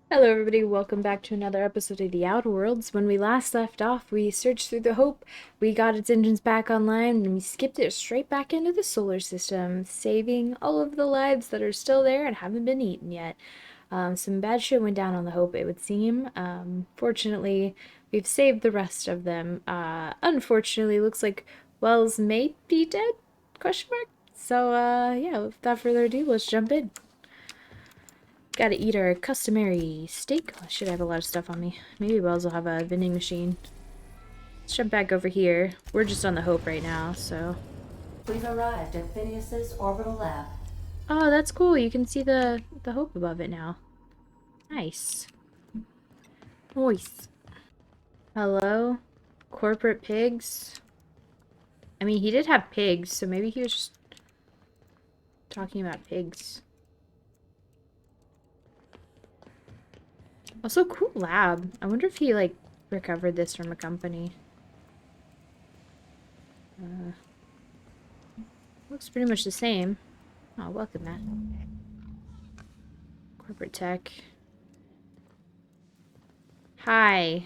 Hello everybody, welcome back to another episode of The Outer Worlds. When we last left off, we searched through the Hope, we got its engines back online, and we skipped it straight back into the solar system, saving all of the lives that are still there and haven't been eaten yet. Some bad shit went down on the Hope, it would seem. Fortunately, we've saved the rest of them. Unfortunately, looks like Wells may be dead? Question mark? So, yeah, without further ado, let's jump in. Gotta eat our customary steak. Oh, shit, I have a lot of stuff on me. Maybe Wells will have a vending machine. Let's jump back over here. We're just on the Hope right now, so... We've arrived at Phineas's orbital lab. Oh, that's cool. You can see the Hope above it now. Nice. Nice. Hello? Corporate pigs? I mean, he did have pigs, so maybe he was just talking about pigs. Also, cool lab. I wonder if he, like, recovered this from a company. Looks pretty much the same. Oh, welcome, Matt. Corporate tech. Hi.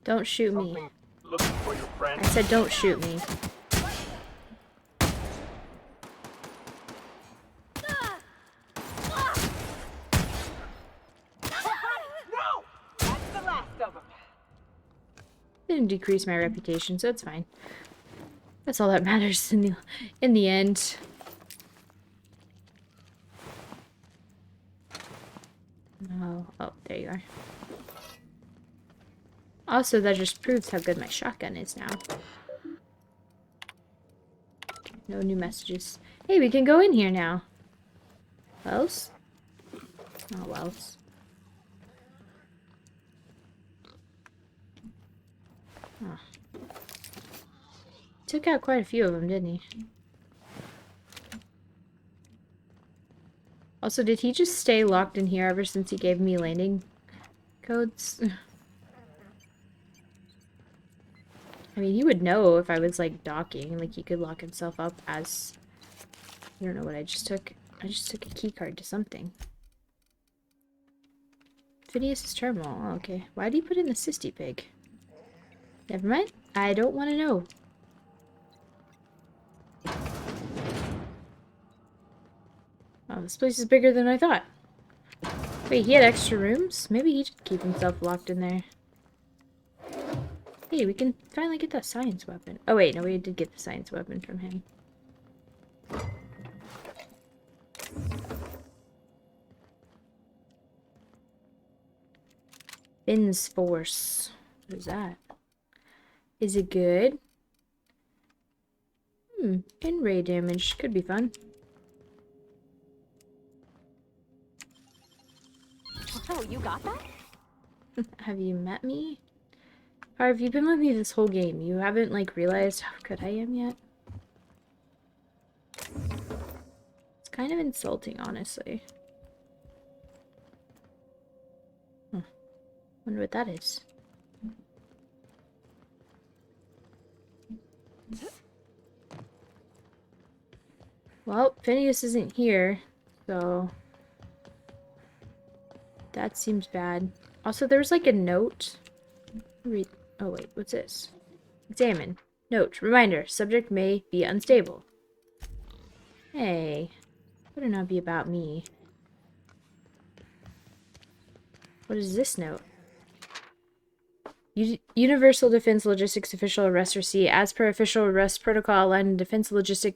Don't shoot me. Looking for your friend. I said don't shoot me. No! That's the last of them. Didn't decrease my reputation, so it's fine. That's all that matters in the end. No. Oh, there you are. Also, that just proves how good my shotgun is now. Okay, no new messages. Hey, we can go in here now. Wells? Oh, Wells. Oh. Took out quite a few of them, didn't he? Also, did he just stay locked in here ever since he gave me landing codes? I mean, he would know if I was, like, docking. Like, he could lock himself up as... I don't know what I just took. I just took a key card to something. Phineas's terminal. Oh, okay. Why did he put in the cysty pig? Never mind. I don't want to know. Oh, this place is bigger than I thought. Wait, he had extra rooms? Maybe he did keep himself locked in there. Hey, we can finally get that science weapon. Oh wait, no, we did get the science weapon from him. Finn's Force. What is that? Is it good? In ray damage. Could be fun. Oh, you got that? Have you met me? Or have you been with me this whole game? You haven't, like, realized how good I am yet? It's kind of insulting, honestly. Wonder what that is. Well, Phineas isn't here, so... that seems bad. Also, there was, like, a note. Read. Oh, wait, what's this? Examine. Note. Reminder. Subject may be unstable. Hey. Better not be about me. What is this note? Universal Defense Logistics Official Arrest Receipt. As per official arrest protocol and Defense Logistic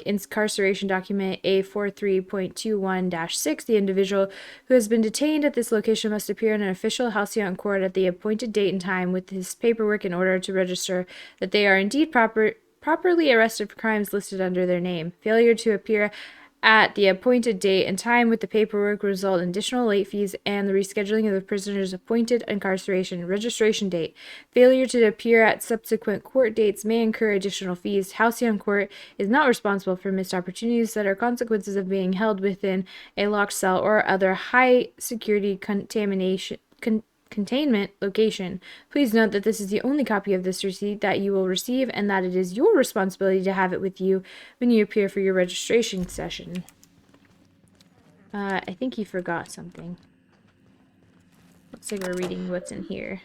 Incarceration Document A43.21-6, the individual who has been detained at this location must appear in an official Halcyon court at the appointed date and time with his paperwork in order to register that they are indeed properly arrested for crimes listed under their name. Failure to appear at the appointed date and time with the paperwork will result in additional late fees and the rescheduling of the prisoner's appointed incarceration registration date. Failure to appear at subsequent court dates may incur additional fees. Halcyon Court is not responsible for missed opportunities that are consequences of being held within a locked cell or other high security containment location. Please note that this is the only copy of this receipt that you will receive and that it is your responsibility to have it with you when you appear for your registration session. I think he forgot something. Looks like we're reading what's in here.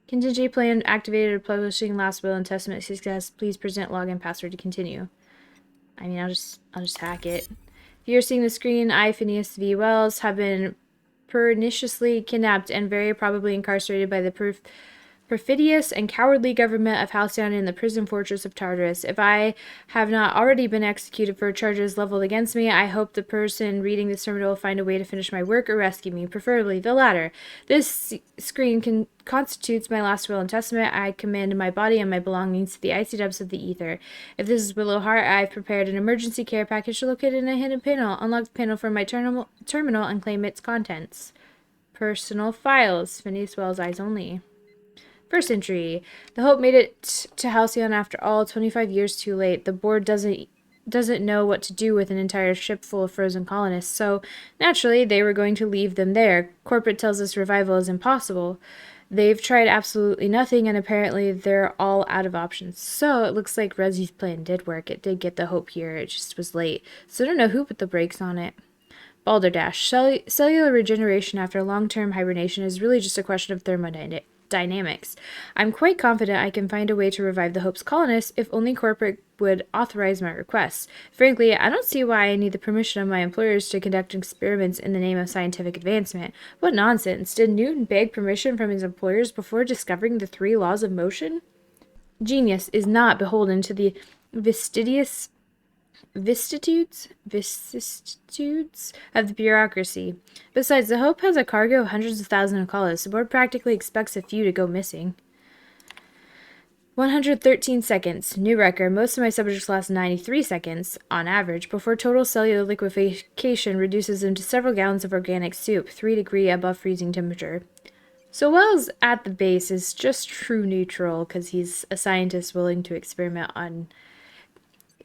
Contingency plan activated. Publishing last will and testament success. Please present login password to continue. I mean, I'll just hack it. If you're seeing the screen, I, Phineas V. Wells, have been perniciously kidnapped and very probably incarcerated by the perfidious and cowardly government of Halcyon in the prison fortress of Tartarus. If I have not already been executed for charges leveled against me, I hope the person reading this terminal will find a way to finish my work or rescue me, preferably the latter. This screen constitutes my last will and testament. I commend my body and my belongings to the icy depths of the ether. If this is Willow Heart, I've prepared an emergency care package located in a hidden panel. Unlock the panel from my terminal and claim its contents. Personal files. Phineas Wells, eyes only. First entry. The Hope made it to Halcyon after all, 25 years too late. The board doesn't know what to do with an entire ship full of frozen colonists, so naturally they were going to leave them there. Corporate tells us revival is impossible. They've tried absolutely nothing, and apparently they're all out of options. So it looks like Resi's plan did work. It did get the Hope here. It just was late. So I don't know who put the brakes on it. Balderdash. Cellular regeneration after long-term hibernation is really just a question of thermodynamics. I'm quite confident I can find a way to revive the Hope's colonists if only corporate would authorize my requests. Frankly, I don't see why I need the permission of my employers to conduct experiments in the name of scientific advancement. What nonsense. Did Newton beg permission from his employers before discovering the 3 laws of motion? Genius is not beholden to the vicissitudes of the bureaucracy. Besides, the Hope has a cargo of hundreds of thousands of colonists. The board practically expects a few to go missing. 113 seconds. New record. Most of my subjects last 93 seconds, on average, before total cellular liquefaction reduces them to several gallons of organic soup, 3 degrees above freezing temperature. So Wells at the base is just true neutral because he's a scientist willing to experiment on...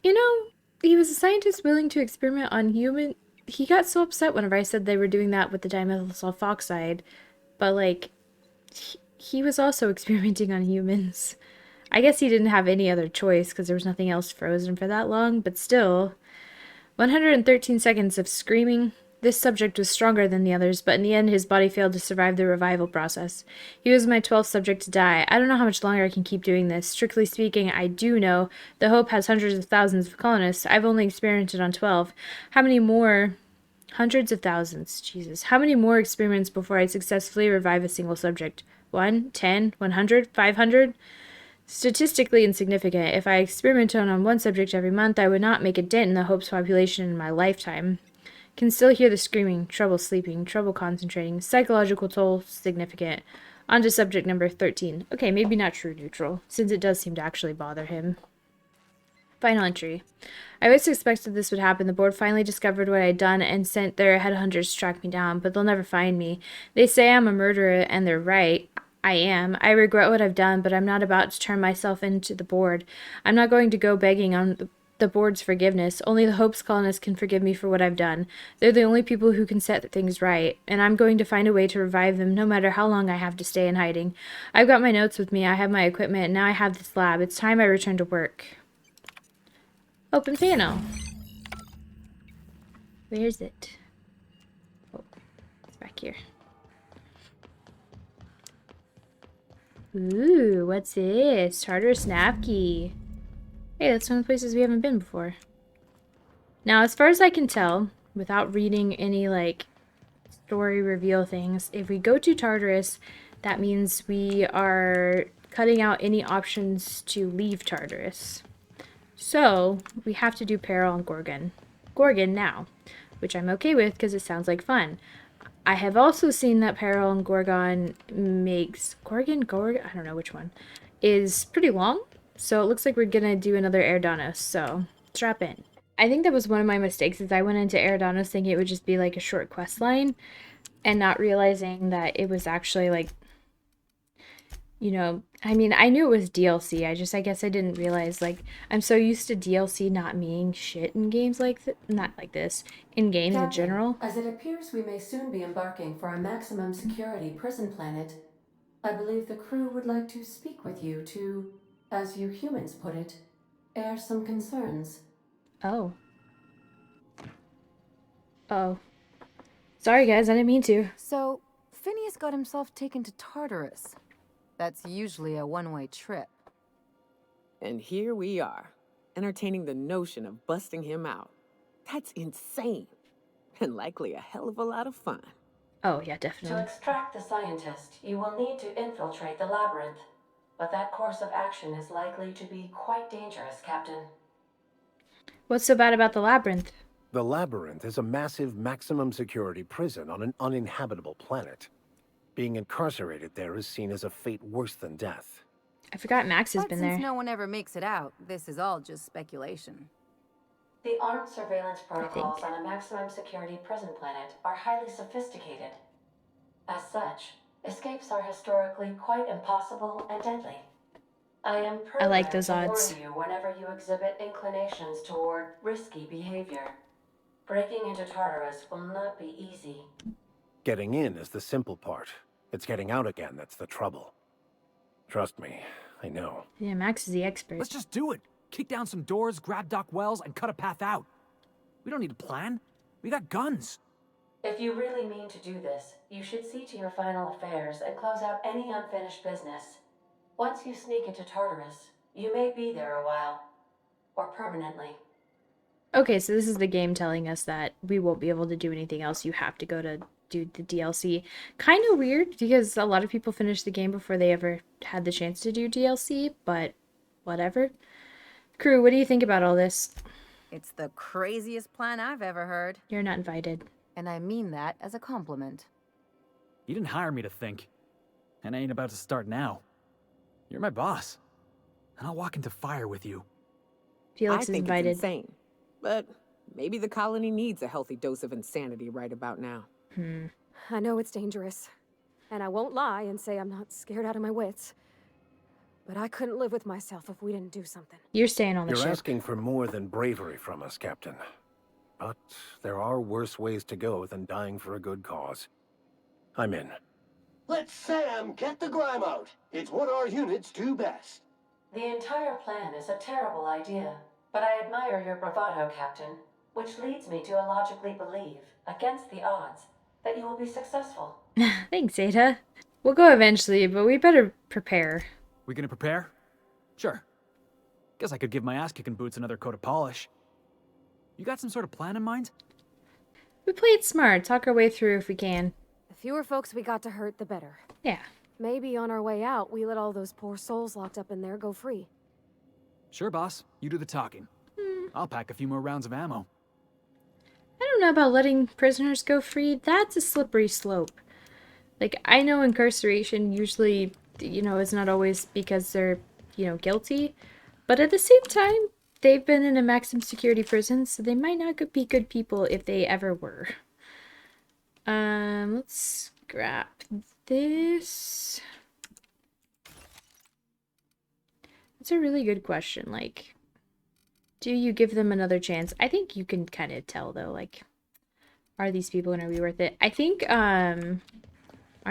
he was a scientist willing to experiment on human... He got so upset whenever I said they were doing that with the dimethyl sulfoxide. But, like, he was also experimenting on humans. I guess he didn't have any other choice because there was nothing else frozen for that long. But still, 113 seconds of screaming. This subject was stronger than the others, but in the end his body failed to survive the revival process. He was my 12th subject to die. I don't know how much longer I can keep doing this. Strictly speaking, I do know the Hope has hundreds of thousands of colonists. I've only experimented on 12. How many more? Hundreds of thousands. Jesus. How many more experiments before I successfully revive a single subject? 1, 10, 100, 500? Statistically insignificant. If I experimented on one subject every month, I would not make a dent in the Hope's population in my lifetime. Can still hear the screaming, trouble sleeping, trouble concentrating, psychological toll significant. On to subject number 13. Okay, maybe not true neutral, since it does seem to actually bother him. Final entry. I always expected this would happen. The board finally discovered what I'd done and sent their headhunters to track me down, but they'll never find me. They say I'm a murderer, and they're right. I am. I regret what I've done, but I'm not about to turn myself into the board. I'm not going to go begging on the board's forgiveness. Only the Hope's colonists can forgive me for what I've done. They're the only people who can set things right, and I'm going to find a way to revive them no matter how long I have to stay in hiding. I've got my notes with me, I have my equipment, and now I have this lab. It's time I return to work. Open panel. Where's it? Oh, it's back here. Ooh, what's this? Tartarus Napkey. Hey, that's one of the places we haven't been before. Now, as far as I can tell, without reading any, like, story reveal things, if we go to Tartarus, that means we are cutting out any options to leave Tartarus. So, we have to do Peril and Gorgon. Gorgon now, which I'm okay with because it sounds like fun. I have also seen that Peril and Gorgon makes... Gorgon? I don't know which one. Is pretty long. So it looks like we're going to do another Eridanos. So strap in. I think that was one of my mistakes is I went into Eridanos thinking it would just be like a short quest line. And not realizing that it was actually like... I mean, I knew it was DLC. I guess I didn't realize, like, I'm so used to DLC not meaning shit in games like not like this, in games in general. As it appears we may soon be embarking for a maximum security prison planet, I believe the crew would like to speak with you to, as you humans put it, air some concerns. Oh. Oh. Sorry, guys, I didn't mean to. So, Phineas got himself taken to Tartarus. That's usually a one-way trip. And here we are, entertaining the notion of busting him out. That's insane. And likely a hell of a lot of fun. Oh, yeah, To definitely. extract the scientist, you will need to infiltrate the labyrinth. But that course of action is likely to be quite dangerous, Captain. What's so bad about the labyrinth? The labyrinth is a massive maximum security prison on an uninhabitable planet. Being incarcerated there is seen as a fate worse than death. I forgot Max has But been since there. no one ever makes it out, this is all just speculation. The armed surveillance protocols on a maximum security prison planet are highly sophisticated. As such, escapes are historically quite impossible and deadly. I am I like programmed those to odds. warn you whenever you exhibit inclinations toward risky behavior. Breaking into Tartarus will not be easy. Getting in is the simple part. It's getting out again that's the trouble. Trust me, I know. Yeah, Max is the expert. Let's just do it. Kick down some doors, grab Doc Wells, and cut a path out. We don't need a plan. We got guns. If you really mean to do this, you should see to your final affairs and close out any unfinished business. Once you sneak into Tartarus, you may be there a while. Or permanently. Okay, so this is the game telling us that we won't be able to do anything else. You have to go to do the DLC. Kind of weird, because a lot of people finish the game before they ever had the chance to do DLC, but whatever. Crew, what do you think about all this? It's the craziest plan I've ever heard. You're not invited. And I mean that as a compliment. You didn't hire me to think. And I ain't about to start now. You're my boss. And I'll walk into fire with you. Felix I is think invited. it's insane. But maybe the colony needs a healthy dose of insanity right about now. I know it's dangerous. And I won't lie and say I'm not scared out of my wits. But I couldn't live with myself if we didn't do something. You're staying on the You're ship. asking for more than bravery from us, Captain. But there are worse ways to go than dying for a good cause. I'm in. Let Sam get the grime out. It's what our units do best. The entire plan is a terrible idea, but I admire your bravado, Captain, which leads me to illogically believe, against the odds, that you will be successful. Thanks, Ada. We'll go eventually, but we better prepare. We gonna prepare? Sure. Guess I could give my ass-kicking boots another coat of polish. You got some sort of plan in mind? We played smart. Talk our way through if we can. The fewer folks we got to hurt, the better. Yeah. Maybe on our way out, we let all those poor souls locked up in there go free. Sure, boss. You do the talking. I'll pack a few more rounds of ammo. I don't know about letting prisoners go free. That's a slippery slope. Like, I know incarceration usually, is not always because they're, guilty. But at the same time, they've been in a maximum security prison, so they might not be good people if they ever were. Let's grab this. That's a really good question. Like, do you give them another chance? I think you can kind of tell, though, like, are these people going to be worth it? I think, on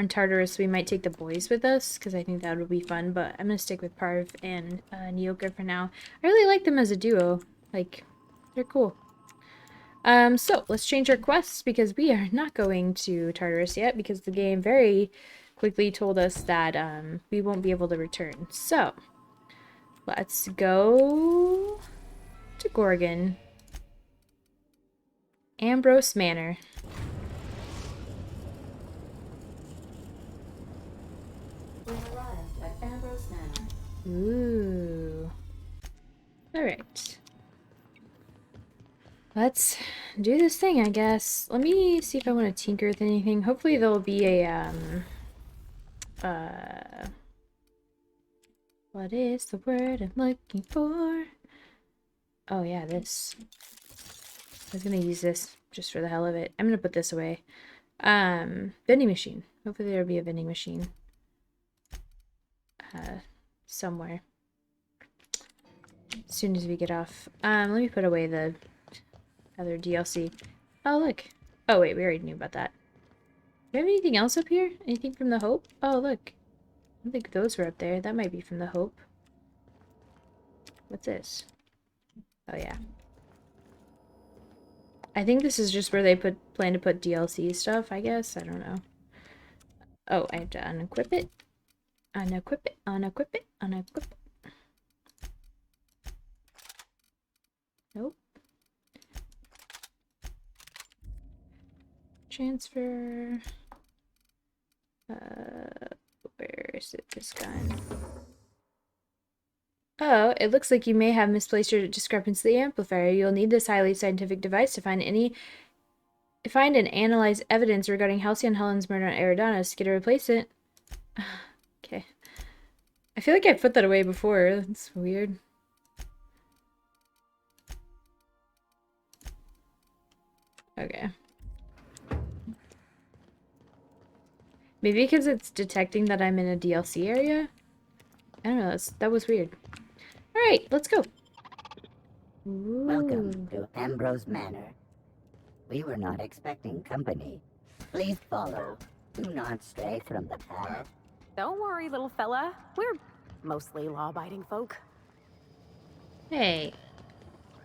Tartarus, we might take the boys with us, because I think that would be fun, but I'm going to stick with Parv and Nyoka for now. I really like them as a duo. Like, they're cool. So, let's change our quests, because we are not going to Tartarus yet, because the game very quickly told us that we won't be able to return. So, let's go to Gorgon. Ambrose Manor. We arrived at Ambrose Manor. Ooh. Alright. Let's do this thing, I guess. Let me see if I want to tinker with anything. Hopefully there'll be a, what is the word I'm looking for? Oh yeah, this. I was gonna use this just for the hell of it. I'm gonna put this away. Vending machine. Hopefully there'll be a vending machine. Somewhere. As soon as we get off. Let me put away the other DLC. Oh, look. Oh, wait, we already knew about that. Do we have anything else up here? Anything from the Hope? Oh, look. I don't think those were up there. That might be from the Hope. What's this? Oh, yeah. I think this is just where they plan to put DLC stuff, I guess. I don't know. Oh, I have to unequip it. Unequip it, unequip it, unequip it. Nope. Transfer. Where is it? This gun. Oh, it looks like you may have misplaced your discrepancy amplifier. You'll need this highly scientific device to find and analyze evidence regarding Halcyon Helen's murder on Eridanos. Get to replace it. Okay. I feel like I put that away before. That's weird. Okay. Maybe because it's detecting that I'm in a DLC area? I don't know, that was weird. Alright, let's go. Ooh. Welcome to Ambrose Manor. We were not expecting company. Please follow. Do not stray from the path. Don't worry, little fella. We're mostly law-abiding folk. Hey.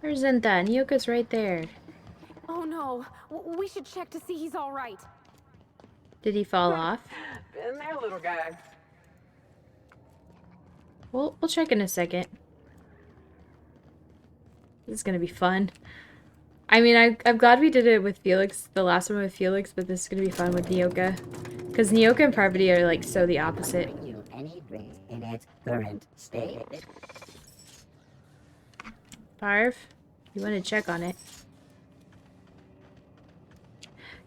Where's Zenta? Nyoka's right there. Oh no, we should check to see he's all right. Did he fall off? Been there, little guy. We'll check in a second. This is gonna be fun. I mean, I'm glad we did it with Felix, the last one with Felix, but this is gonna be fun with Nyoka. Because Nyoka and Parvati are like so the opposite. Bring you any drink in its current state. Parv, you want to check on it.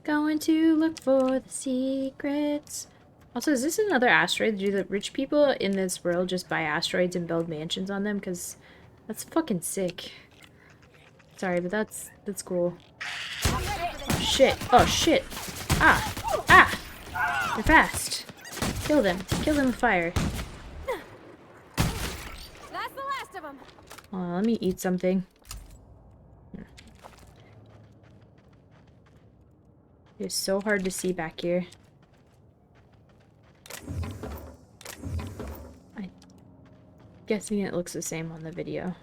Going to look for the secrets. Also, is this another asteroid? Do the rich people in this world just buy asteroids and build mansions on them? Because that's fucking sick. Sorry, but that's cool. Shit. Oh, shit. Ah. Ah. They're fast. Kill them. Kill them with fire. That's the last of them. Oh, let me eat something. It's so hard to see back here. I'm guessing it looks the same on the video.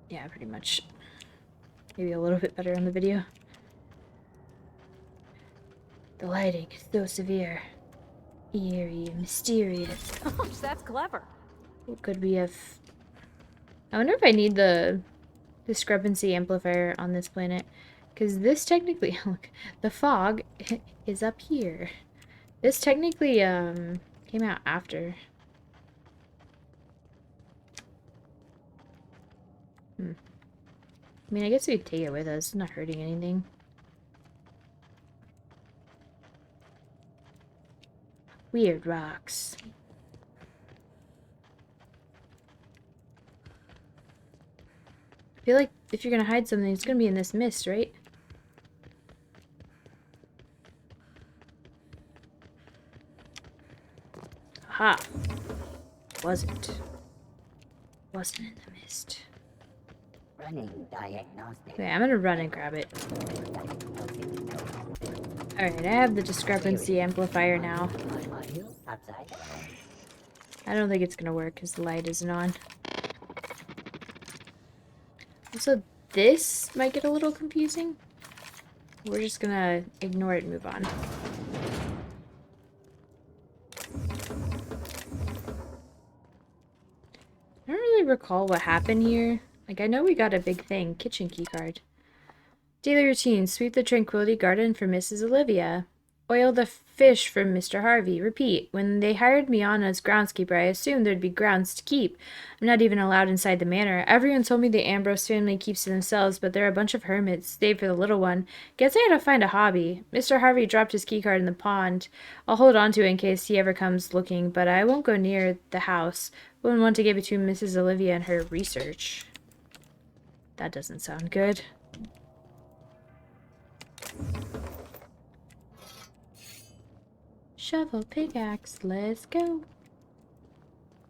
Yeah, pretty much. Maybe a little bit better on the video. The lighting is so severe. Eerie and mysterious. Gosh, that's clever. What could we have... I wonder if I need the discrepancy amplifier on this planet. Because this technically... Look, the fog is up here. This technically came out after. I mean, I guess we could take it with us. It's not hurting anything. Weird rocks. I feel like if you're gonna hide something, it's gonna be in this mist, right? Aha! Wasn't in the mist. Running diagnostic. Okay, I'm gonna run and grab it. Alright, I have the discrepancy amplifier now. I don't think it's gonna work because the light isn't on. Also, this might get a little confusing. We're just gonna ignore it and move on. I don't really recall what happened here. Like, I know we got a big thing. Kitchen keycard. Daily routine. Sweep the Tranquility Garden for Mrs. Olivia. Oil the fish for Mr. Harvey. Repeat. When they hired me on as groundskeeper, I assumed there'd be grounds to keep. I'm not even allowed inside the manor. Everyone told me the Ambrose family keeps to themselves, but they're a bunch of hermits. Stayed for the little one. Guess I had to find a hobby. Mr. Harvey dropped his keycard in the pond. I'll hold on to it in case he ever comes looking, but I won't go near the house. Wouldn't want to get between Mrs. Olivia and her research. That doesn't sound good. Shovel, pickaxe, let's go.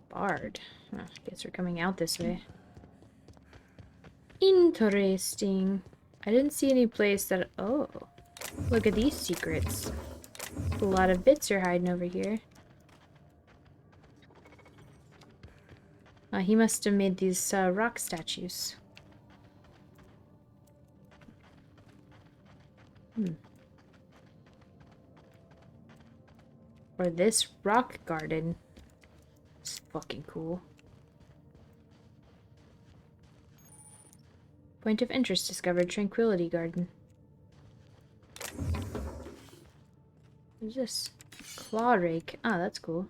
Bard. Oh, guess we're coming out this way. Interesting. I didn't see any place that... Oh. Look at these secrets. A lot of bits are hiding over here. He must have made these rock statues. Or this rock garden. It's fucking cool. Point of interest discovered. Tranquility Garden. What is this? Claw rake. Ah, that's cool.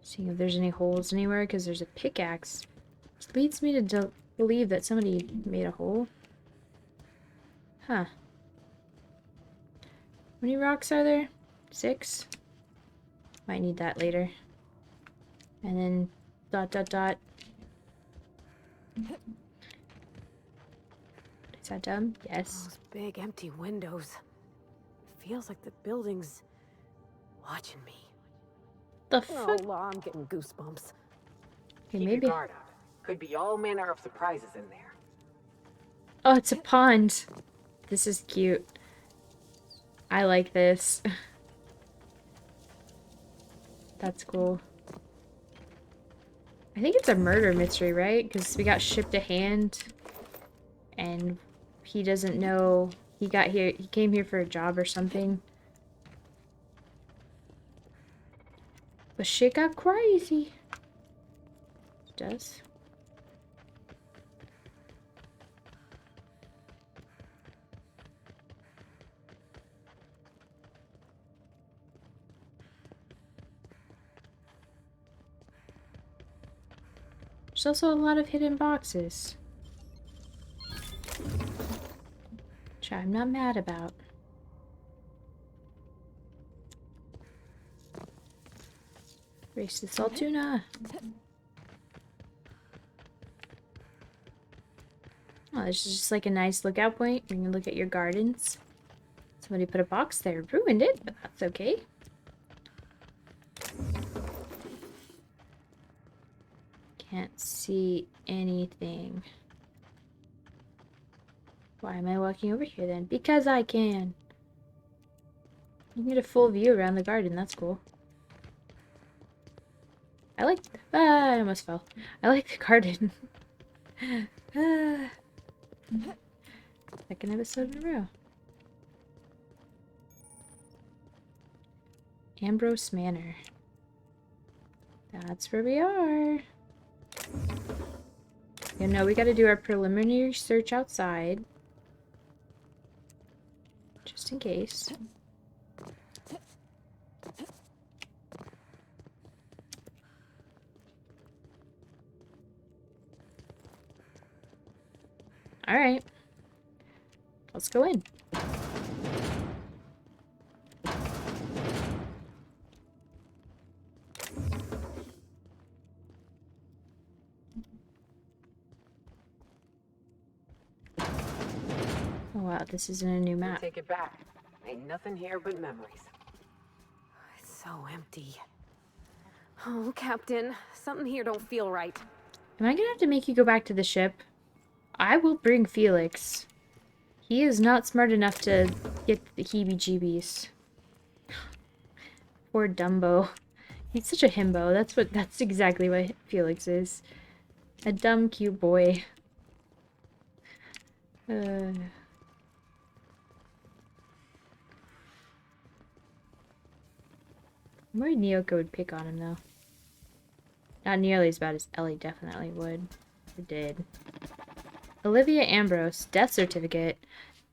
Seeing if there's any holes anywhere, because there's a pickaxe. Which leads me to believe that somebody made a hole. Huh. How many rocks are there? 6? Might need that later. And then dot dot dot. Is that dumb? Yes. Those big empty windows. It feels like the building's watching me. The Oh, fuck? law, I'm getting goosebumps. Okay, Keep maybe. your guard up. Could be all manner of surprises in there. Oh, it's a pond. This is cute. I like this. That's cool. I think it's a murder mystery, right? Because we got shipped a hand, and he doesn't know he got here. He came here for a job or something. But shit got crazy. It does. There's also a lot of hidden boxes. Which I'm not mad about. Race the Saltuna. Oh, this is just like a nice lookout point. You can look at your gardens. Somebody put a box there. Ruined it, but that's okay. Can't see anything. Why am I walking over here then? Because I can. You can get a full view around the garden. That's cool. I like... I almost fell. I like the garden. Second episode in a row. Ambrose Manor. That's where we are. You know, we gotta do our preliminary search outside. Just in case. Alright. Let's go in. Oh wow, this isn't a new map. Take it back. Ain't nothing here but memories. It's so empty. Oh, Captain, something here don't feel right. Am I gonna have to make you go back to the ship? I will bring Felix. He is not smart enough to get the heebie-jeebies. Poor Dumbo. He's such a himbo. That's exactly what Felix is. A dumb, cute boy. I'm worried Nyoko would pick on him, though. Not nearly as bad as Ellie definitely would. It did. Olivia Ambrose, death certificate.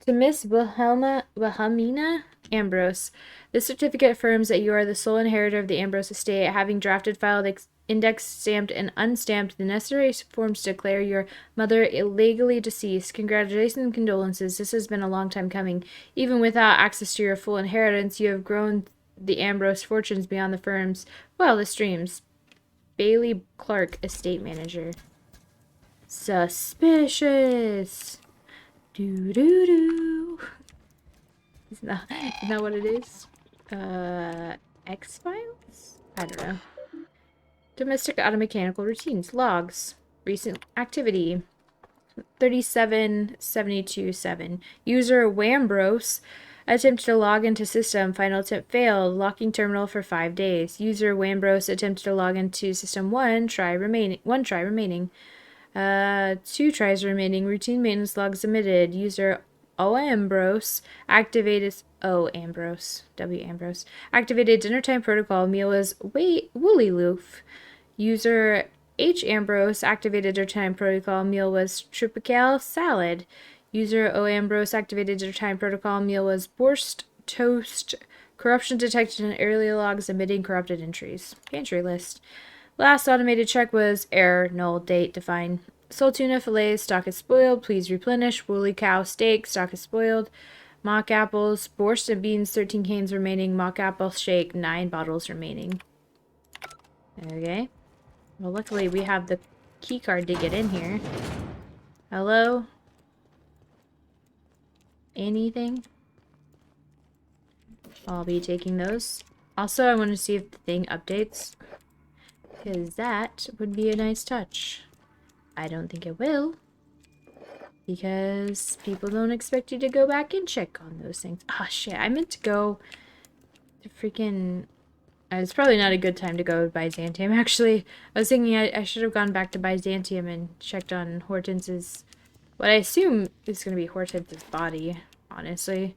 To Miss Wilhelmina Ambrose, this certificate affirms that you are the sole inheritor of the Ambrose estate, having drafted, filed, indexed, stamped, and unstamped the necessary forms to declare your mother illegally deceased. Congratulations and condolences. This has been a long time coming. Even without access to your full inheritance, you have grown the Ambrose fortunes beyond the firm's wildest dreams. Bailey Clark, estate manager. Suspicious. Doo-doo-doo. Isn't that what it is? X-Files? I don't know. Domestic automechanical routines. Logs. Recent activity. 3772-7. User Wambrose attempted to log into system. Final attempt failed. Locking terminal for 5 days. User Wambrose attempted to log into system 1. Try remaining. 2 tries remaining. Routine maintenance logs emitted. User Ambrose activated. Ambrose. Ambrose. Activated dinner time protocol. Meal was woolly loof. User Ambrose activated dinner time protocol. Meal was tripical salad. User Ambrose activated dinner time protocol. Meal was borscht toast. Corruption detected in early logs emitting corrupted entries. Pantry list. Last automated check was error, null, date, define. Sole tuna fillet, stock is spoiled. Please replenish. Woolly cow steak, stock is spoiled. Mock apples, borscht and beans, 13 cans remaining. Mock apple shake, 9 bottles remaining. Okay. Well, luckily we have the key card to get in here. Hello? Anything? I'll be taking those. Also, I want to see if the thing updates, because that would be a nice touch. I don't think it will, because people don't expect you to go back and check on those things. Ah, shit. I meant to go to freaking... it's probably not a good time to go to Byzantium, actually. I was thinking I should have gone back to Byzantium and checked on Hortense's... what I assume is going to be Hortense's body, honestly.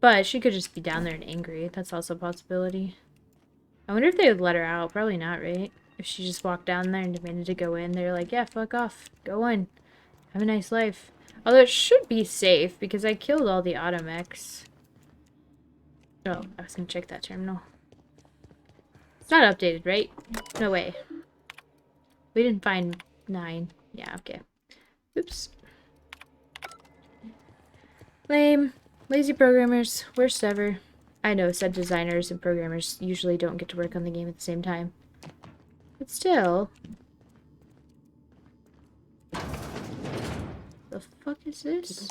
But she could just be down there and angry. That's also a possibility. I wonder if they would let her out. Probably not, right? If she just walked down there and demanded to go in, they're like, yeah, fuck off. Go in. Have a nice life. Although it should be safe, because I killed all the automechs. Oh, I was gonna check that terminal. It's not updated, right? No way. We didn't find 9. Yeah, okay. Oops. Lame. Lazy programmers. Worst ever. I know, said designers and programmers usually don't get to work on the game at the same time. But still... the fuck is this?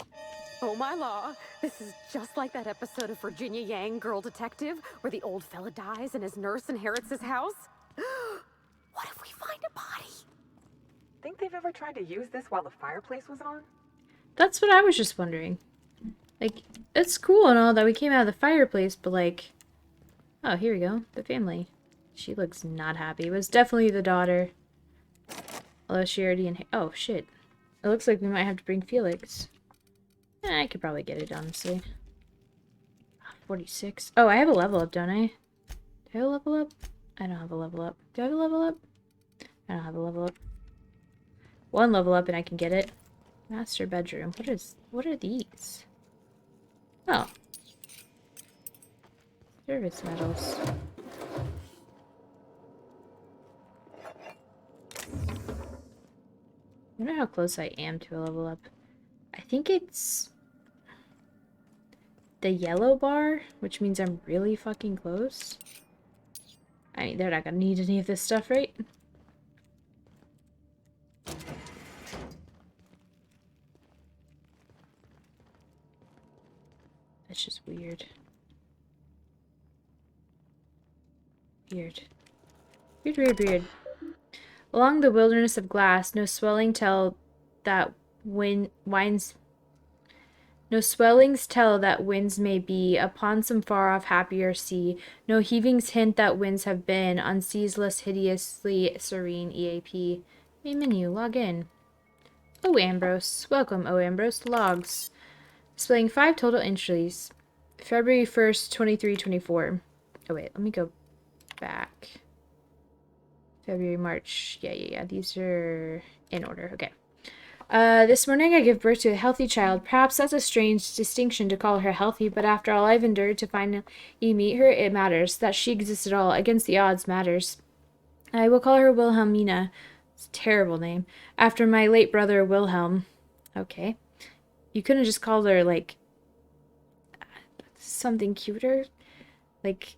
Oh my law, this is just like that episode of Virginia Yang, Girl Detective, where the old fella dies and his nurse inherits his house. What if we find a body? Think they've ever tried to use this while the fireplace was on? That's what I was just wondering. Like, it's cool and all that we came out of the fireplace, but like... oh, here we go. The family. She looks not happy. It was definitely the daughter. Although she already oh, shit. It looks like we might have to bring Felix. I could probably get it, honestly. 46. Oh, I have a level up, don't I? Do I have a level up? I don't have a level up. Do I have a level up? I don't have a level up. 1 level up and I can get it. Master bedroom. What are these? Oh. Service medals. I wonder how close I am to a level up. I think it's the yellow bar, which means I'm really fucking close. I mean, they're not gonna need any of this stuff, right? That's just weird. Weird. Weird, weird, weird. Along the wilderness of glass, no swelling tell that winds no swellings tell that winds may be upon some far-off happier sea. No heavings hint that winds have been on seas less hideously serene. EAP. Main menu. Log in. Oh, Ambrose. Welcome, oh, Ambrose. Logs. Displaying 5 total entries. February 1st, 23-24. Oh, wait. Let me go back. February, March. Yeah. These are in order. Okay. This morning I give birth to a healthy child. Perhaps that's a strange distinction to call her healthy, but after all I've endured to finally meet her, it matters. That she exists at all, against the odds, matters. I will call her Wilhelmina. It's a terrible name. After my late brother, Wilhelm. Okay. You couldn't just call her, like, something cuter? Like,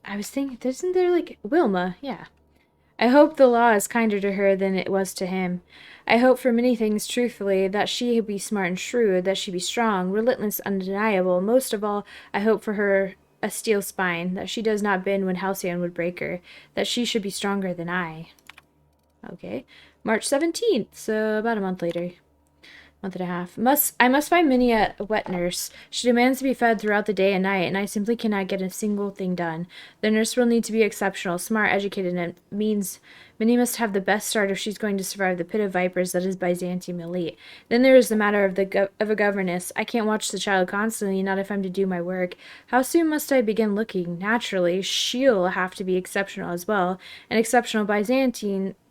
I was thinking, isn't there, like, Wilma? Yeah. I hope the law is kinder to her than it was to him. I hope for many things, truthfully, that she be smart and shrewd, that she be strong, relentless, undeniable. Most of all, I hope for her a steel spine, that she does not bend when Halcyon would break her, that she should be stronger than I. Okay. March 17th, so about a month later. Month and a half. I must find Minnie a wet nurse. She demands to be fed throughout the day and night, and I simply cannot get a single thing done. The nurse will need to be exceptional, smart, educated, and it means Minnie must have the best start if she's going to survive the pit of vipers that is Byzantium elite. Then there is the matter of a governess. I can't watch the child constantly, not if I'm to do my work. How soon must I begin looking? Naturally, she'll have to be exceptional as well. An exceptional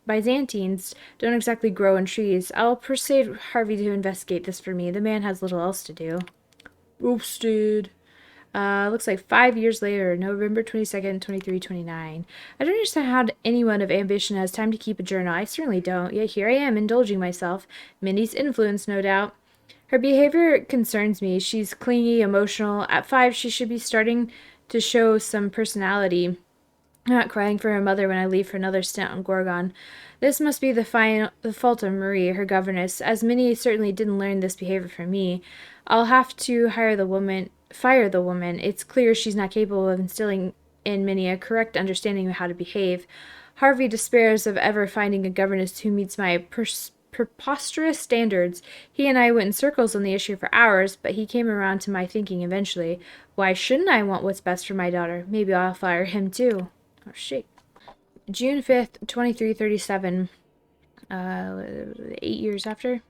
Byzantines don't exactly grow in trees. I'll persuade Harvey to investigate this for me. The man has little else to do. Roasted. Looks like 5 years later, November 22nd, 2329. I don't understand how anyone of ambition has time to keep a journal. I certainly don't. Yet here I am, indulging myself. Minnie's influence, no doubt. Her behavior concerns me. She's clingy, emotional. At 5, she should be starting to show some personality. Not crying for her mother when I leave for another stint on Gorgon. This must be the fault of Marie, her governess, as Minnie certainly didn't learn this behavior from me. I'll have to fire the woman. It's clear she's not capable of instilling in Minnie a correct understanding of how to behave. Harvey despairs of ever finding a governess who meets my preposterous standards. He and I went in circles on the issue for hours, but he came around to my thinking eventually. Why shouldn't I want what's best for my daughter? Maybe I'll fire him too. Oh, shit. June 5th, 2337. 8 years after.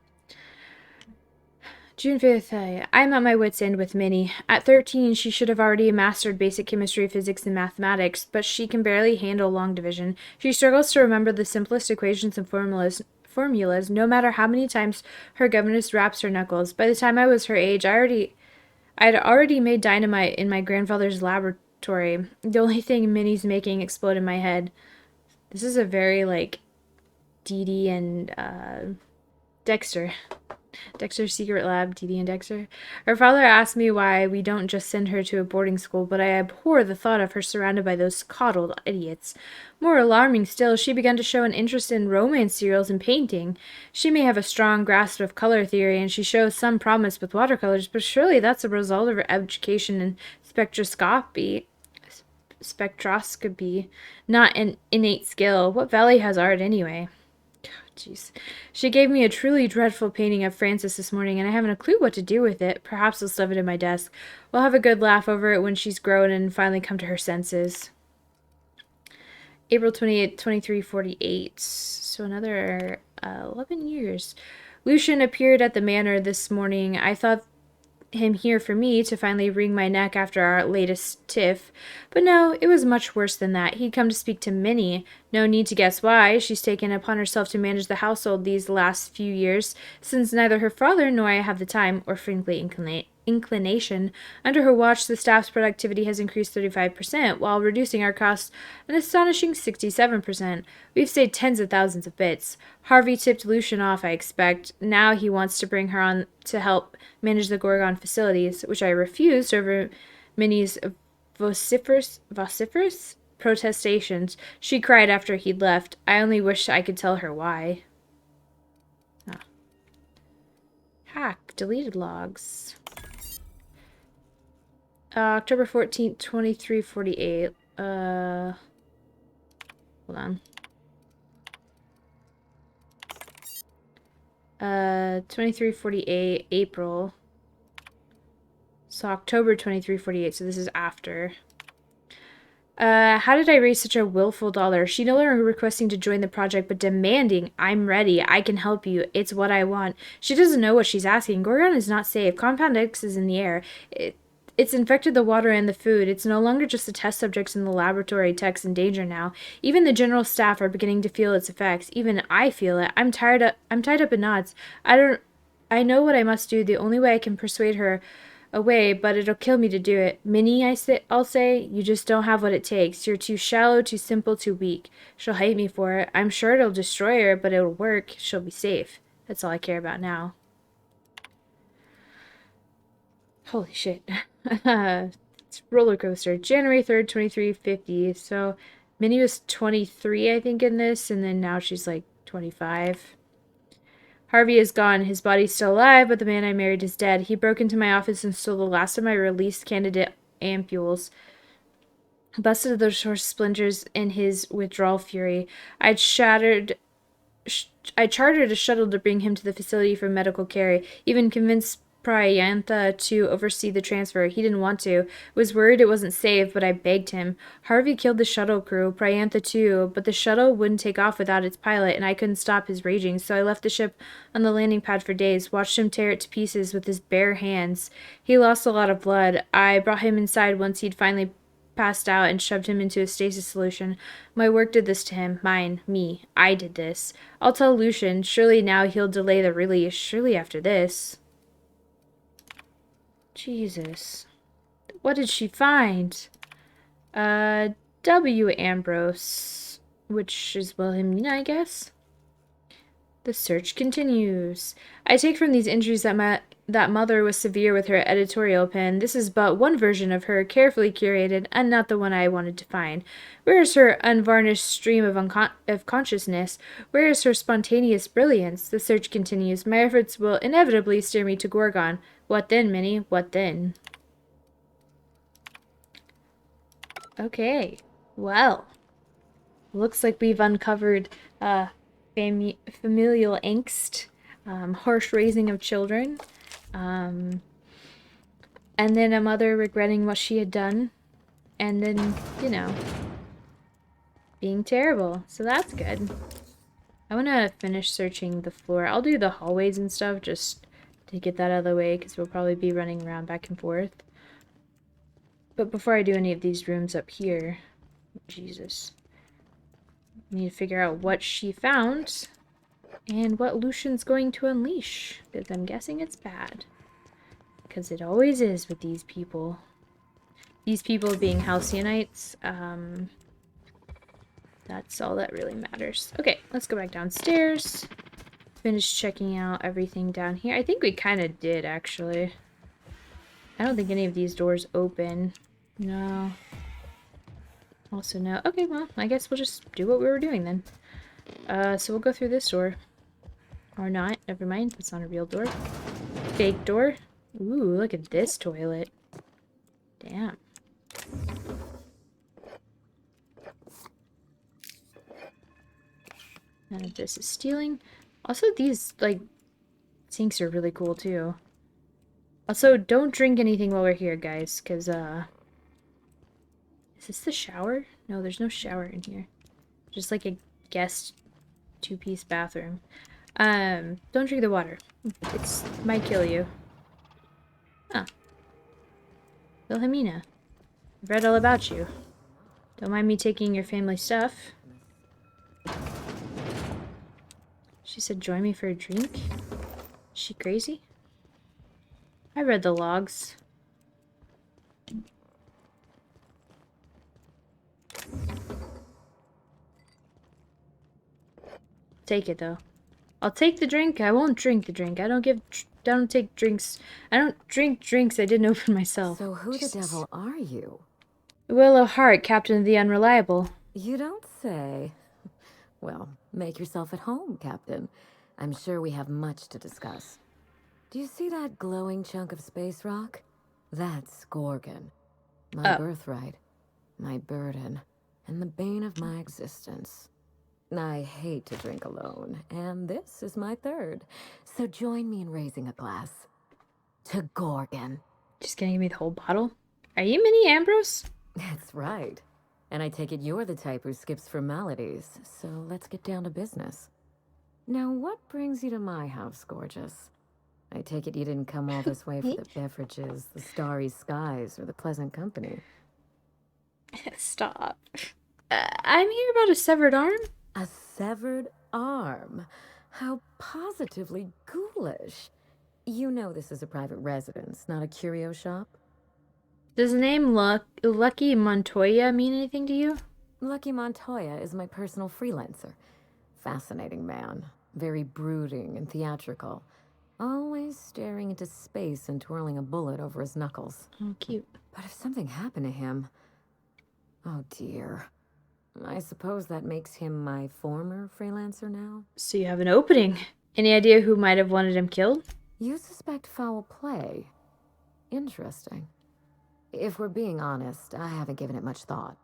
June 5th, I'm at my wit's end with Minnie. At 13, she should have already mastered basic chemistry, physics, and mathematics, but she can barely handle long division. She struggles to remember the simplest equations and formulas, no matter how many times her governess raps her knuckles. By the time I was her age, I had already made dynamite in my grandfather's laboratory. The only thing Minnie's making explode in my head. This is a very, like, Dee Dee and, Dexter. Dexter's Secret Lab, Dee Dee and Dexter. Her father asked me why we don't just send her to a boarding school, but I abhor the thought of her surrounded by those coddled idiots. More alarming still, she began to show an interest in romance serials and painting. She may have a strong grasp of color theory, and she shows some promise with watercolors, but surely that's a result of her education in spectroscopy, not an innate skill. What value has art anyway? Jeez. She gave me a truly dreadful painting of Frances this morning, and I haven't a clue what to do with it. Perhaps I'll stuff it in my desk. We'll have a good laugh over it when she's grown and finally come to her senses. April 28th, 2348. So another 11 years. Lucian appeared at the manor this morning. I thought him here for me to finally wring my neck after our latest tiff. But no, it was much worse than that. He'd come to speak to Minnie. No need to guess why. She's taken upon herself to manage the household these last few years, since neither her father nor I have the time, or frankly inclination. Under her watch, the staff's productivity has increased 35%, while reducing our costs an astonishing 67%. We've saved tens of thousands of bits. Harvey tipped Lucian off, I expect. Now he wants to bring her on to help manage the Gorgon facilities, which I refused over Minnie's vociferous protestations. She cried after he'd left. I only wish I could tell her why. Ah. Hack. Deleted logs. October 14th, 2348. Hold on. 2348, April. So October 2348, so this is after. How did I raise such a willful daughter? She no longer requesting to join the project, but demanding, I'm ready, I can help you, it's what I want. She doesn't know what she's asking. Gorgon is not safe. Compound X is in the air. It's infected the water and the food. It's no longer just the test subjects and the laboratory techs in danger now. Even the general staff are beginning to feel its effects. Even I feel it. I'm tied up in knots. I know what I must do. The only way I can persuade her away, but it'll kill me to do it. Minnie, I'll say, you just don't have what it takes. You're too shallow, too simple, too weak. She'll hate me for it. I'm sure it'll destroy her, but it'll work. She'll be safe. That's all I care about now. Holy shit. It's roller coaster. January 3rd, 2350. So Minnie was 23, I think, in this, and then now she's like 25. Harvey is gone. His body's still alive, but the man I married is dead. He broke into my office and stole the last of my released candidate ampules. Busted the short splinters in his withdrawal fury. I'd shattered I chartered a shuttle to bring him to the facility for medical care. Even convinced Priantha to oversee the transfer. He didn't want to. Was worried it wasn't safe, but I begged him. Harvey killed the shuttle crew, Priantha too, but the shuttle wouldn't take off without its pilot, and I couldn't stop his raging, so I left the ship on the landing pad for days, watched him tear it to pieces with his bare hands. He lost a lot of blood. I brought him inside once he'd finally passed out and shoved him into a stasis solution. My work did this to him. Me. I did this. I'll tell Lucian. Surely now he'll delay the release. Surely after this. Jesus. What did she find? W. Ambrose. Which is Wilhelmina, I guess? The search continues. I take from these entries that Mother was severe with her editorial pen. This is but one version of her, carefully curated, and not the one I wanted to find. Where is her unvarnished stream of consciousness? Where is her spontaneous brilliance? The search continues. My efforts will inevitably steer me to Gorgon. What then, Minnie? What then? Okay. Well. Looks like we've uncovered familial angst, harsh raising of children, and then a mother regretting what she had done, and then, you know, being terrible. So that's good. I want to finish searching the floor. I'll do the hallways and stuff just to get that out of the way, because we'll probably be running around back and forth. But before I do any of these rooms up here, Jesus, I need to figure out what she found and what Lucian's going to unleash, because I'm guessing it's bad. Because it always is with these people. These people being Halcyonites, that's all that really matters. Okay, let's go back downstairs. Finish checking out everything down here. I think we kind of did, actually. I don't think any of these doors open. No. Also no. Okay, well, I guess we'll just do what we were doing then. So we'll go through this door. Or not. Never mind. That's not a real door. Fake door. Ooh, look at this toilet. Damn. None of this is stealing. Also, these, like, sinks are really cool, too. Also, don't drink anything while we're here, guys, because, is this the shower? No, there's no shower in here. Just, like, a guest two-piece bathroom. Don't drink the water. It might kill you. Huh. Wilhelmina. I've read all about you. Don't mind me taking your family stuff. She said join me for a drink? Is she crazy? I read the logs. Take it though. I'll take the drink. I won't drink the drink. I don't take drinks. I don't drink drinks I didn't open myself. So who the devil are you? Willow Hart, Captain of the Unreliable. You don't say. Well, make yourself at home, Captain. I'm sure we have much to discuss. Do you see that glowing chunk of space rock? That's Gorgon. My birthright, my burden, and the bane of my existence. I hate to drink alone, and this is my third. So join me in raising a glass to Gorgon. Just gonna give me the whole bottle? Are you Mini Ambrose? That's right. And I take it you're the type who skips formalities, so let's get down to business. Now, what brings you to my house, gorgeous? I take it you didn't come all this way for the beverages, the starry skies, or the pleasant company. Stop. I'm here about a severed arm? A severed arm? How positively ghoulish. You know this is a private residence, not a curio shop? Does the name Lucky Montoya mean anything to you? Lucky Montoya is my personal freelancer. Fascinating man. Very brooding and theatrical. Always staring into space and twirling a bullet over his knuckles. Oh, cute. But if something happened to him... Oh, dear. I suppose that makes him my former freelancer now? So you have an opening. Any idea who might have wanted him killed? You suspect foul play. Interesting. If we're being honest, I haven't given it much thought.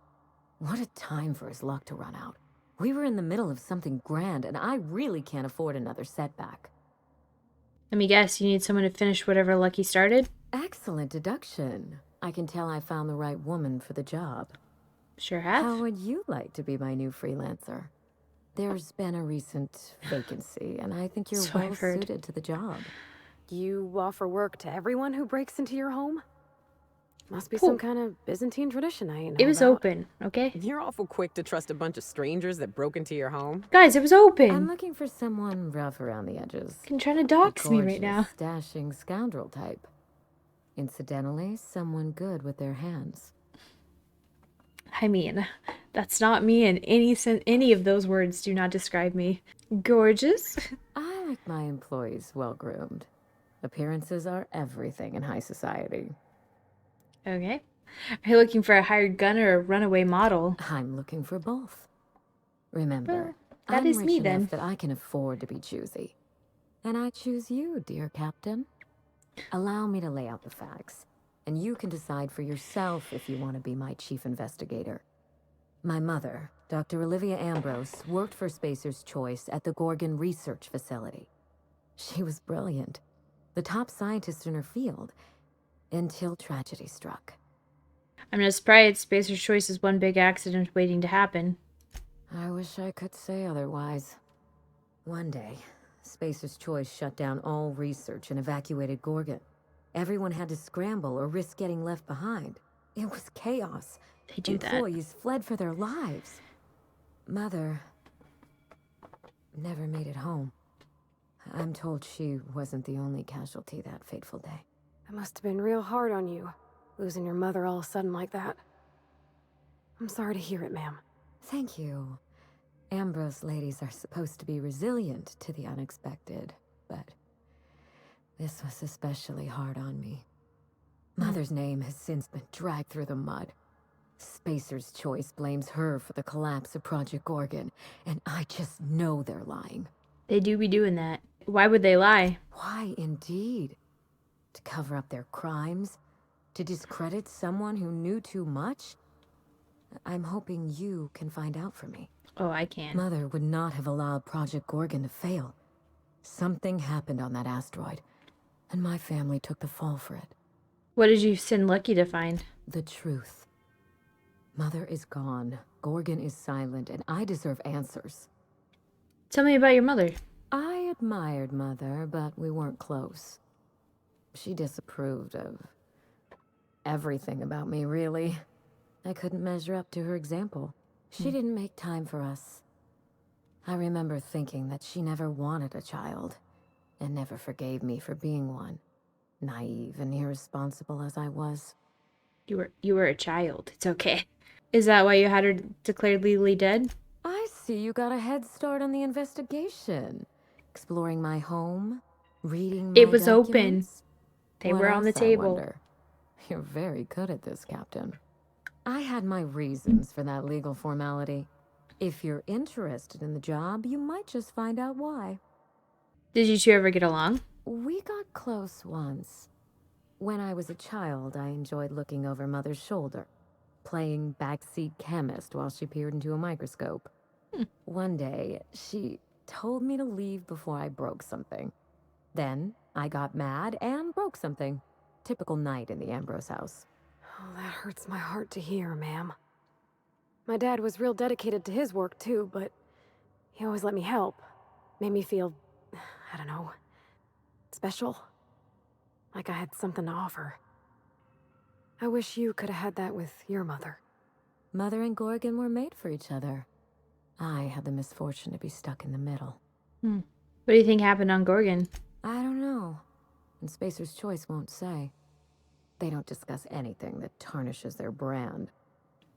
What a time for his luck to run out. We were in the middle of something grand, and I really can't afford another setback. Let me guess, you need someone to finish whatever Lucky started? Excellent deduction. I can tell I found the right woman for the job. Sure have. How would you like to be my new freelancer? There's been a recent vacancy, and I think you're So well I've heard. suited to the job. You offer work to everyone who breaks into your home? Must be Cool. some kind of Byzantine tradition I ain't know It was about. open, okay? You're awful quick to trust a bunch of strangers that broke into your home. Guys, it was I'm open. looking for someone rough around the edges. You're trying to dox me right now. Gorgeous, dashing scoundrel type. Incidentally, someone good with their hands. I mean, that's not me in any of those words do not describe me. Gorgeous? I like my employees well-groomed. Appearances are everything in high society. Okay. Are you looking for a hired gun or a runaway model? I'm looking for both. Remember, Well, that I'm is rich me enough then. that I can afford to be choosy. And I choose you, dear Captain. Allow me to lay out the facts, and you can decide for yourself if you want to be my chief investigator. My mother, Dr. Olivia Ambrose, worked for Spacer's Choice at the Gorgon Research Facility. She was brilliant, the top scientist in her field, until tragedy struck. I'm not surprised Spacer's Choice is one big accident waiting to happen. I wish I could say otherwise. One day, Spacer's Choice shut down all research and evacuated Gorgon. Everyone had to scramble or risk getting left behind. It was chaos. They do that. Employees fled for their lives. Mother never made it home. I'm told she wasn't the only casualty that fateful day. That must have been real hard on you, losing your mother all of a sudden like that. I'm sorry to hear it, ma'am. Thank you. Ambrose ladies are supposed to be resilient to the unexpected, but this was especially hard on me. Mother's name has since been dragged through the mud. Spacer's Choice blames her for the collapse of Project Gorgon, and I just know they're lying. They do be doing that. Why would they lie? Why, indeed? To cover up their crimes? To discredit someone who knew too much? I'm hoping you can find out for me. Oh, I can. Mother would not have allowed Project Gorgon to fail. Something happened on that asteroid, and my family took the fall for it. What did you send Lucky to find? The truth. Mother is gone, Gorgon is silent, and I deserve answers. Tell me about your mother. I admired Mother, but we weren't close. She disapproved of everything about me, really. I couldn't measure up to her example. She didn't make time for us. I remember thinking that she never wanted a child, and never forgave me for being one. Naive and irresponsible as I was. You were a child. It's okay. Is that why you had her declared legally dead? I see you got a head start on the investigation. Exploring my home, reading my It was open. documents. They What were on the else, I table. wonder? You're very good at this, Captain. I had my reasons for that legal formality. If you're interested in the job, you might just find out why. Did you two ever get along? We got close once. When I was a child, I enjoyed looking over Mother's shoulder, playing backseat chemist while she peered into a microscope. One day, she told me to leave before I broke something. Then, I got mad and broke something. Typical night in the Ambrose house. Oh, that hurts my heart to hear, ma'am. My dad was real dedicated to his work, too, but he always let me help. Made me feel, I don't know, special. Like I had something to offer. I wish you could have had that with your mother. Mother and Gorgon were made for each other. I had the misfortune to be stuck in the middle. What do you think happened on Gorgon? I don't know. And Spacer's Choice won't say. They don't discuss anything that tarnishes their brand.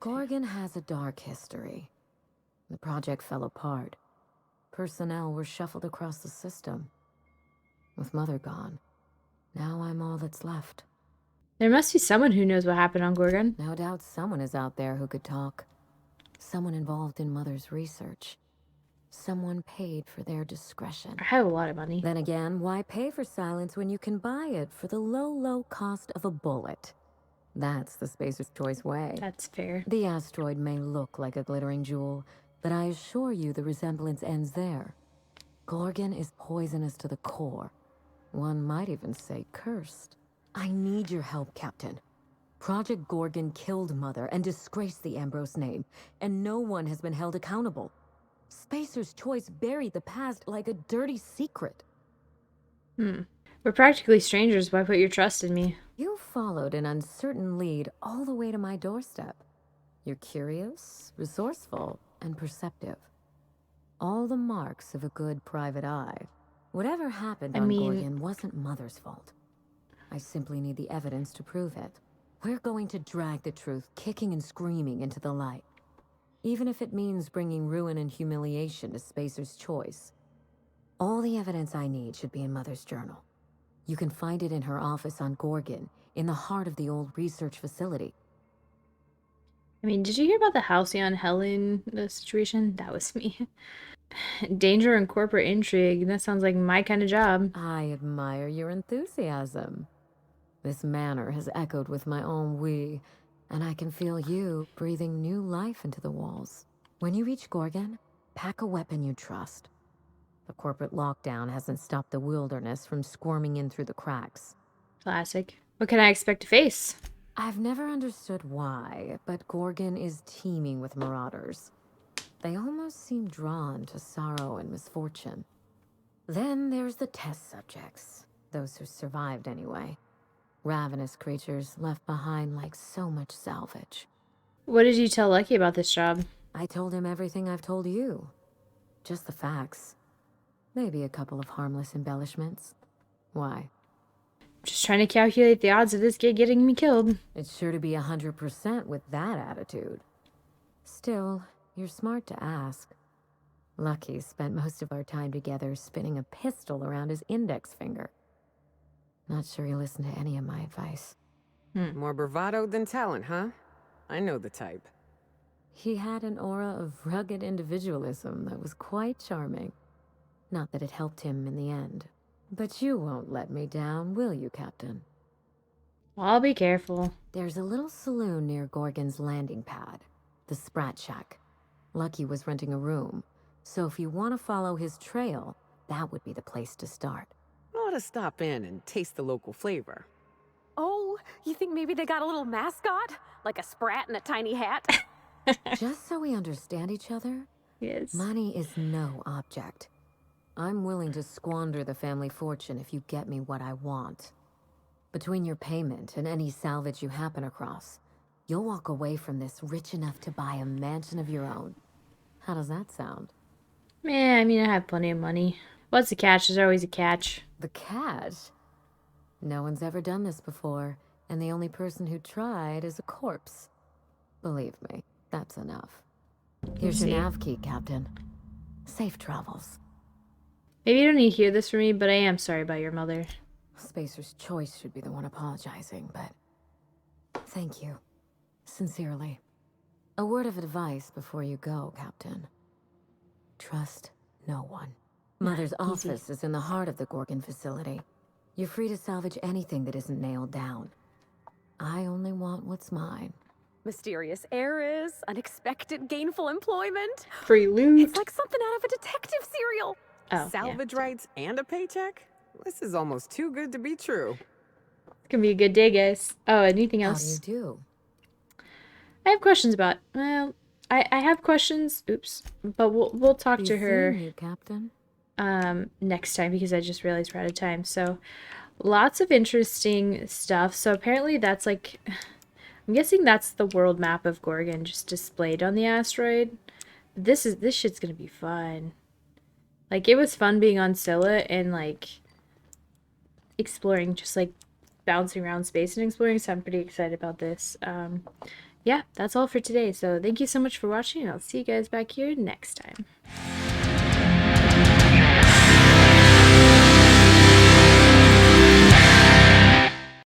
Gorgon has a dark history. The project fell apart. Personnel were shuffled across the system. With Mother gone, now I'm all that's left. There must be someone who knows what happened on Gorgon. No doubt someone is out there who could talk. Someone involved in Mother's research. Someone paid for their discretion. I have a lot of money. Then again, why pay for silence when you can buy it for the low, low cost of a bullet? That's the Spacer's Choice way. That's fair. The asteroid may look like a glittering jewel, but I assure you the resemblance ends there. Gorgon is poisonous to the core. One might even say cursed. I need your help, Captain. Project Gorgon killed Mother and disgraced the Ambrose name, and no one has been held accountable. Spacer's Choice buried the past like a dirty secret. We're practically strangers. Why put your trust in me? You followed an uncertain lead all the way to my doorstep. You're curious, resourceful, and perceptive. All the marks of a good private eye. Whatever happened on Gorgon wasn't Mother's fault. I simply need the evidence to prove it. We're going to drag the truth kicking and screaming into the light. Even if it means bringing ruin and humiliation to Spacer's Choice. All the evidence I need should be in Mother's journal. You can find it in her office on Gorgon, in the heart of the old research facility. I mean, did you hear about the Halcyon Helen situation? That was me. Danger and corporate intrigue. That sounds like my kind of job. I admire your enthusiasm. This manor has echoed with my ennui, and I can feel you breathing new life into the walls. When you reach Gorgon, pack a weapon you trust. The corporate lockdown hasn't stopped the wilderness from squirming in through the cracks. Classic. What can I expect to face? I've never understood why, but Gorgon is teeming with marauders. They almost seem drawn to sorrow and misfortune. Then there's the test subjects, those who survived anyway. Ravenous creatures left behind like so much salvage. What did you tell Lucky about this job? I told him everything I've told you. Just the facts. Maybe a couple of harmless embellishments. Why? Just trying to calculate the odds of this kid getting me killed. It's sure to be 100% with that attitude. Still, you're smart to ask. Lucky spent most of our time together spinning a pistol around his index finger. Not sure he listened to any of my advice. More bravado than talent, huh? I know the type. He had an aura of rugged individualism that was quite charming. Not that it helped him in the end. But you won't let me down, will you, Captain? I'll be careful. There's a little saloon near Gorgon's landing pad. The Sprat Shack. Lucky was renting a room. So if you want to follow his trail, that would be the place to start. Ought to stop in and taste the local flavor. Oh, you think maybe they got a little mascot? Like a sprat in a tiny hat? Just so we understand each other, Yes. money is no object. I'm willing to squander the family fortune if you get me what I want. Between your payment and any salvage you happen across, you'll walk away from this rich enough to buy a mansion of your own. How does that sound? Man, I mean, I have plenty of money. What's the catch? There's always a catch. The catch? No one's ever done this before, and the only person who tried is a corpse. Believe me, that's enough. Here's your nav key, Captain. Safe travels. Maybe you don't need to hear this from me, but I am sorry about your mother. Spacer's Choice should be the one apologizing, but thank you. Sincerely. A word of advice before you go, Captain. Trust no one. Mother's office is in the heart of the Gorgon facility. You're free to salvage anything that isn't nailed down. I only want what's mine. Mysterious heiress, unexpected gainful employment. Free loot. It's like something out of a detective serial. Oh, Salvage rights and a paycheck? This is almost too good to be true. It's gonna be a good day, guys. Oh, anything else? How do you do? I have questions about. Well, I have questions. Oops, but we'll talk to her. You, Captain? Next time, because I just realized we're out of time. So lots of interesting stuff. So apparently that's like, I'm guessing that's the world map of Gorgon just displayed on the asteroid. This shit's gonna be fun. Like, it was fun being on Scylla and like exploring, just like bouncing around space and exploring, so I'm pretty excited about this. Yeah, that's all for today. So thank you so much for watching, and I'll see you guys back here next time.